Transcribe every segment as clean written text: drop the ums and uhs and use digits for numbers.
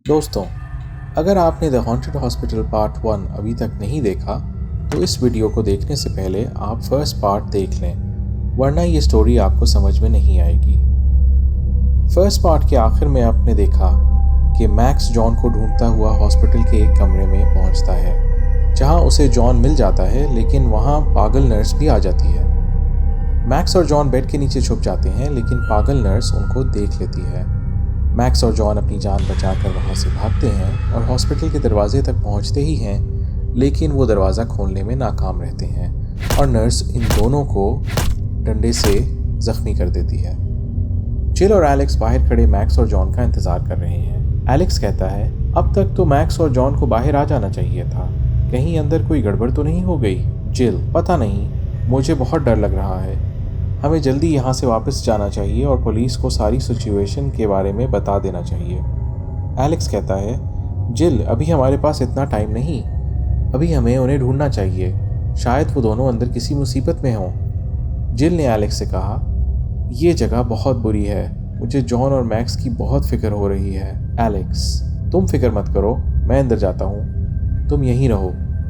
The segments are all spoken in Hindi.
दोस्तों, अगर आपने द हॉन्टेड हॉस्पिटल पार्ट 1 अभी तक नहीं देखा तो इस वीडियो को देखने से पहले आप फर्स्ट पार्ट देख लें, वरना ये स्टोरी आपको समझ में नहीं आएगी। फर्स्ट पार्ट के आखिर में आपने देखा कि मैक्स जॉन को ढूंढता हुआ हॉस्पिटल के एक कमरे में पहुंचता है, जहां उसे जॉन मिल जाता है, लेकिन वहां पागल नर्स भी आ जाती है। मैक्स और जॉन बेड के नीचे छुप जाते हैं, लेकिन पागल नर्स उनको देख लेती है। मैक्स और जॉन अपनी जान बचाकर वहां से भागते हैं और हॉस्पिटल के दरवाजे तक पहुंचते ही हैं, लेकिन वो दरवाज़ा खोलने में नाकाम रहते हैं और नर्स इन दोनों को डंडे से ज़ख्मी कर देती है। जिल और एलेक्स बाहर खड़े मैक्स और जॉन का इंतज़ार कर रहे हैं। एलेक्स कहता है, अब तक तो मैक्स और जॉन को बाहर आ जाना चाहिए था, कहीं अंदर कोई गड़बड़ तो नहीं हो गई। जिल, पता नहीं, मुझे बहुत डर लग रहा है, हमें जल्दी यहाँ से वापस जाना चाहिए और पुलिस को सारी सिचुएशन के बारे में बता देना चाहिए। एलेक्स कहता है, जिल, अभी हमारे पास इतना टाइम नहीं, अभी हमें उन्हें ढूंढना चाहिए, शायद वो दोनों अंदर किसी मुसीबत में हों। जिल ने एलेक्स से कहा, ये जगह बहुत बुरी है, मुझे जॉन और मैक्स की बहुत फिक्र हो रही है। एलेक्स, तुम फिक्र मत करो, मैं अंदर जाता हूँ, तुम यहीं रहो,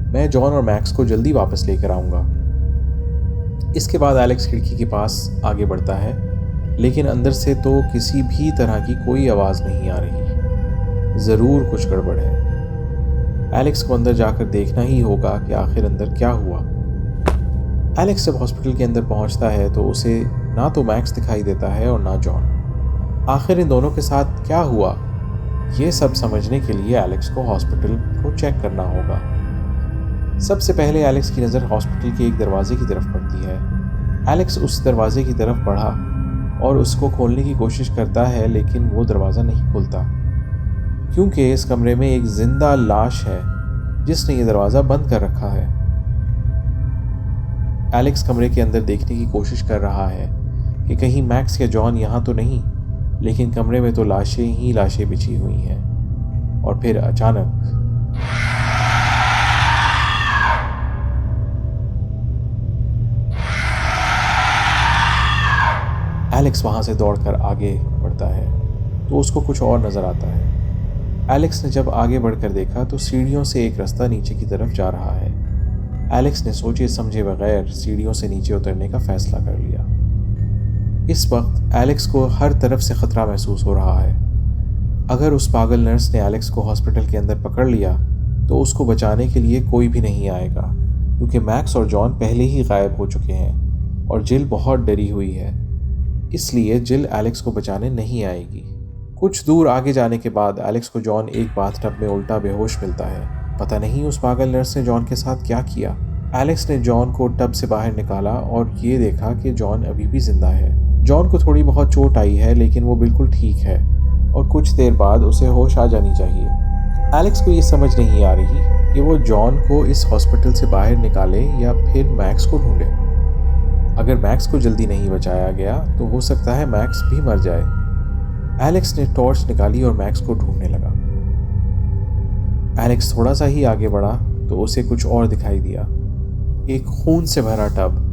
मैं जॉन और मैक्स को जल्दी वापस लेकर आऊँगा। इसके बाद एलेक्स खिड़की के पास आगे बढ़ता है, लेकिन अंदर से तो किसी भी तरह की कोई आवाज़ नहीं आ रही। ज़रूर कुछ गड़बड़ है। एलेक्स को अंदर जाकर देखना ही होगा कि आखिर अंदर क्या हुआ। एलेक्स जब हॉस्पिटल के अंदर पहुंचता है तो उसे ना तो मैक्स दिखाई देता है और ना जॉन। आखिर इन दोनों के साथ क्या हुआ, ये सब समझने के लिए एलेक्स को हॉस्पिटल को चेक करना होगा। सबसे पहले एलेक्स की नज़र हॉस्पिटल के एक दरवाजे की तरफ पड़ती है। एलेक्स उस दरवाजे की तरफ बढ़ा और उसको खोलने की कोशिश करता है, लेकिन वो दरवाज़ा नहीं खुलता, क्योंकि इस कमरे में एक जिंदा लाश है जिसने ये दरवाज़ा बंद कर रखा है। एलेक्स कमरे के अंदर देखने की कोशिश कर रहा है कि कहीं मैक्स या जॉन यहाँ तो नहीं, लेकिन कमरे में तो लाशें ही लाशें बिछी हुई हैं। और फिर अचानक एलेक्स वहाँ से दौड़कर आगे बढ़ता है तो उसको कुछ और नज़र आता है। एलेक्स ने जब आगे बढ़कर देखा तो सीढ़ियों से एक रास्ता नीचे की तरफ जा रहा है। एलेक्स ने सोचे समझे बगैर सीढ़ियों से नीचे उतरने का फैसला कर लिया। इस वक्त एलेक्स को हर तरफ से ख़तरा महसूस हो रहा है। अगर उस पागल नर्स ने एलेक्स को हॉस्पिटल के अंदर पकड़ लिया तो उसको बचाने के लिए कोई भी नहीं आएगा, क्योंकि मैक्स और जॉन पहले ही गायब हो चुके हैं और जिल बहुत डरी हुई है, इसलिए जिल एलेक्स को बचाने नहीं आएगी। कुछ दूर आगे जाने के बाद एलेक्स को जॉन एक बाथटब में उल्टा बेहोश मिलता है। पता नहीं उस पागल नर्स ने जॉन के साथ क्या किया। एलेक्स ने जॉन को टब से बाहर निकाला और ये देखा कि जॉन अभी भी जिंदा है। जॉन को थोड़ी बहुत चोट आई है, लेकिन वो बिल्कुल ठीक है और कुछ देर बाद उसे होश आ जानी चाहिए। एलेक्स को ये समझ नहीं आ रही कि वो जॉन को इस हॉस्पिटल से बाहर निकाले या फिर मैक्स को ढूंढे। अगर मैक्स को जल्दी नहीं बचाया गया तो हो सकता है मैक्स भी मर जाए। एलेक्स ने टॉर्च निकाली और मैक्स को ढूंढने लगा। एलेक्स थोड़ा सा ही आगे बढ़ा तो उसे कुछ और दिखाई दिया, एक खून से भरा टब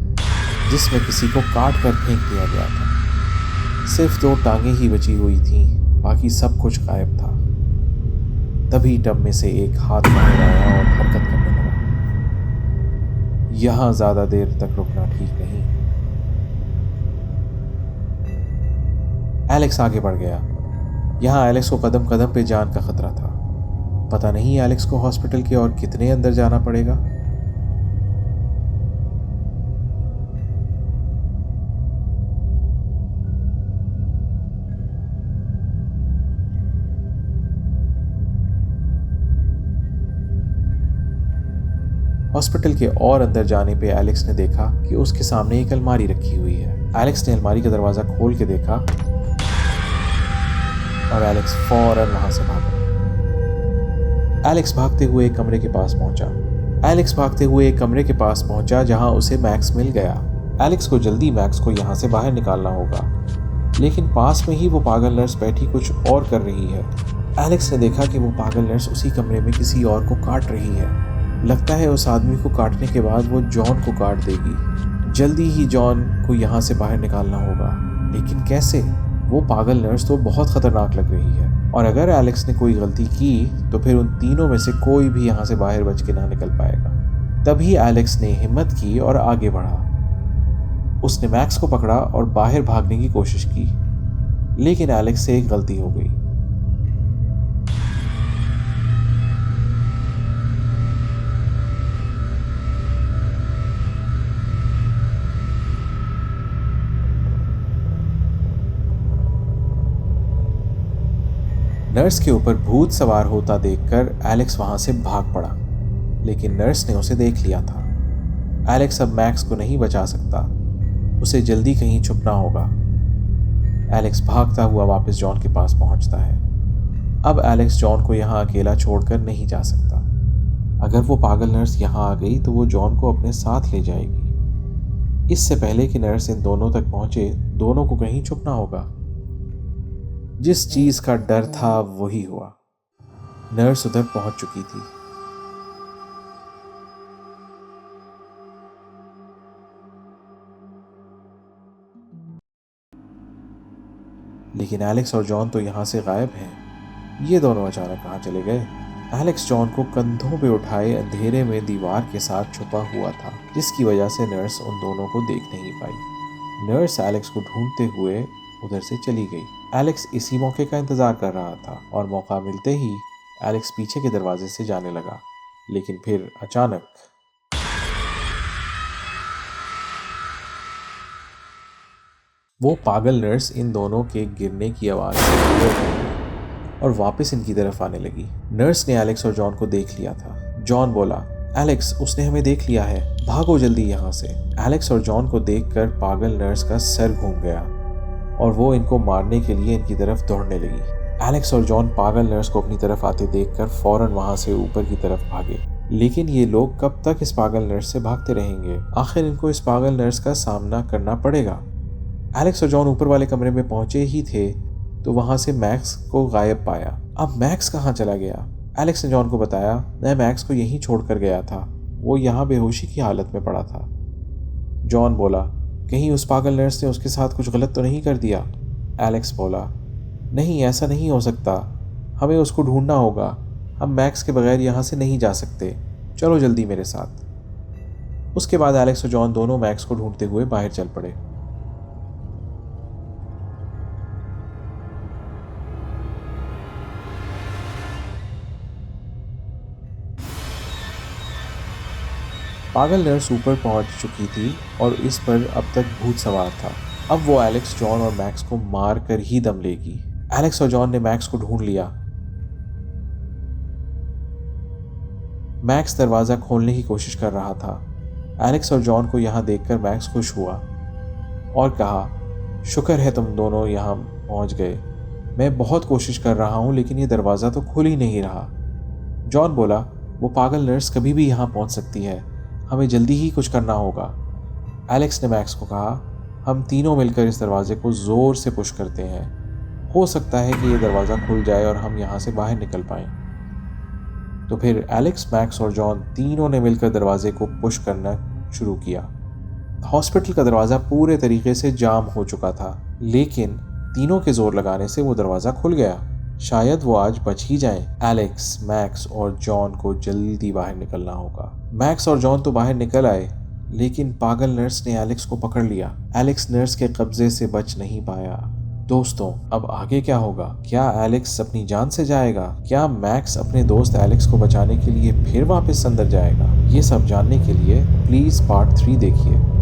जिसमें किसी को काट कर फेंक दिया गया था। सिर्फ 2 टांगें ही बची हुई थीं, बाकी सब कुछ गायब था। तभी टब में से एक हाथ बाहर आया और हरकत करने लगा। यहाँ ज्यादा देर तक रुकना ठीक नहीं। एलेक्स आगे बढ़ गया। यहाँ एलेक्स को कदम कदम पे जान का खतरा था। पता नहीं एलेक्स को हॉस्पिटल के और कितने अंदर जाना पड़ेगा। हॉस्पिटल के और अंदर जाने पे एलेक्स ने देखा कि उसके सामने एक अलमारी रखी हुई है। एलेक्स ने अलमारी का दरवाजा खोल के देखा और एलेक्स फौरन वहां से भागा। एलेक्स भागते हुए एक कमरे के पास पहुंचा जहां उसे मैक्स मिल गया। एलेक्स को जल्दी मैक्स को यहां से बाहर निकालना होगा, लेकिन पास में ही वो पागल नर्स बैठी कुछ और कर रही है। एलेक्स ने देखा कि वो पागल नर्स उसी कमरे में किसी और को काट रही है। लगता है उस आदमी को काटने के बाद वो जॉन को काट देगी। जल्दी ही जॉन को यहाँ से बाहर निकालना होगा, लेकिन कैसे? वो पागल नर्स तो बहुत खतरनाक लग रही है, और अगर एलेक्स ने कोई गलती की तो फिर उन तीनों में से कोई भी यहाँ से बाहर बच के ना निकल पाएगा। तभी एलेक्स ने हिम्मत की और आगे बढ़ा। उसने मैक्स को पकड़ा और बाहर भागने की कोशिश की, लेकिन एलेक्स से एक गलती हो गई। नर्स के ऊपर भूत सवार होता देखकर एलेक्स वहां से भाग पड़ा, लेकिन नर्स ने उसे देख लिया था। एलेक्स अब मैक्स को नहीं बचा सकता, उसे जल्दी कहीं छुपना होगा। एलेक्स भागता हुआ वापस जॉन के पास पहुंचता है। अब एलेक्स जॉन को यहाँ अकेला छोड़कर नहीं जा सकता। अगर वो पागल नर्स यहाँ आ गई तो वो जॉन को अपने साथ ले जाएगी। इससे पहले कि नर्स इन दोनों तक पहुंचे, दोनों को कहीं छुपना होगा। जिस चीज का डर था वही हुआ। नर्स उधर पहुंच चुकी थी। लेकिन एलेक्स और जॉन तो यहां से गायब हैं। ये दोनों अचानक कहां चले गए? एलेक्स जॉन को कंधों पे उठाए अंधेरे में दीवार के साथ छुपा हुआ था, जिसकी वजह से नर्स उन दोनों को देख नहीं पाई। नर्स एलेक्स को ढूंढते हुए उधर से चली गई। एलेक्स इसी मौके का इंतजार कर रहा था, और मौका मिलते ही एलेक्स पीछे के दरवाजे से जाने लगा। लेकिन फिर अचानक वो पागल नर्स इन दोनों के गिरने की आवाज से alert हो गई और वापस इनकी तरफ आने लगी। नर्स ने एलेक्स और जॉन को देख लिया था। जॉन बोला, एलेक्स, उसने हमें देख लिया है, भागो जल्दी यहाँ से। एलेक्स और जॉन को देखकर पागल नर्स का सर घूम गया और वो इनको मारने के लिए इनकी तरफ दौड़ने लगी। एलेक्स और जॉन पागल नर्स को अपनी तरफ आते देखकर फौरन वहां से ऊपर की तरफ भागे। लेकिन ये लोग कब तक इस पागल नर्स से भागते रहेंगे? आखिर इनको इस पागल नर्स का सामना करना पड़ेगा। एलेक्स और जॉन ऊपर वाले कमरे में पहुंचे ही थे तो वहां से मैक्स को गायब पाया। अब मैक्स कहाँ चला गया? एलेक्स ने जॉन को बताया, मैं मैक्स को यहीं छोड़कर गया था, वो यहाँ बेहोशी की हालत में पड़ा था। जॉन बोला, कहीं उस पागल नर्स ने उसके साथ कुछ गलत तो नहीं कर दिया? एलेक्स बोला, नहीं, ऐसा नहीं हो सकता, हमें उसको ढूंढना होगा, हम मैक्स के बगैर यहाँ से नहीं जा सकते, चलो जल्दी मेरे साथ। उसके बाद एलेक्स और जॉन दोनों मैक्स को ढूंढते हुए बाहर चल पड़े। पागल नर्स ऊपर पहुंच चुकी थी और इस पर अब तक भूत सवार था। अब वो एलेक्स, जॉन और मैक्स को मार कर ही दम लेगी। एलेक्स और जॉन ने मैक्स को ढूंढ लिया। मैक्स दरवाजा खोलने की कोशिश कर रहा था। एलेक्स और जॉन को यहाँ देखकर मैक्स खुश हुआ और कहा, शुक्र है तुम दोनों यहाँ पहुंच गए, मैं बहुत कोशिश कर रहा हूँ लेकिन ये दरवाज़ा तो खुल ही नहीं रहा। जॉन बोला, वो पागल नर्स कभी भी यहाँ पहुँच सकती है, हमें जल्दी ही कुछ करना होगा। एलेक्स ने मैक्स को कहा, हम तीनों मिलकर इस दरवाजे को ज़ोर से पुश करते हैं, हो सकता है कि ये दरवाज़ा खुल जाए और हम यहाँ से बाहर निकल पाएं। तो फिर एलेक्स, मैक्स और जॉन तीनों ने मिलकर दरवाजे को पुश करना शुरू किया। हॉस्पिटल का दरवाज़ा पूरे तरीके से जाम हो चुका था, लेकिन तीनों के जोर लगाने से वो दरवाज़ा खुल गया। शायद वो आज बच ही जाएं। एलेक्स, मैक्स और जॉन को जल्दी बाहर निकलना होगा। मैक्स और जॉन तो बाहर निकल आए, लेकिन पागल नर्स ने एलेक्स को पकड़ लिया। एलेक्स नर्स के कब्जे से बच नहीं पाया। दोस्तों, अब आगे क्या होगा? क्या एलेक्स अपनी जान से जाएगा? क्या मैक्स अपने दोस्त एलेक्स को बचाने के लिए फिर वापस अंदर जाएगा? ये सब जानने के लिए प्लीज पार्ट 3 देखिए।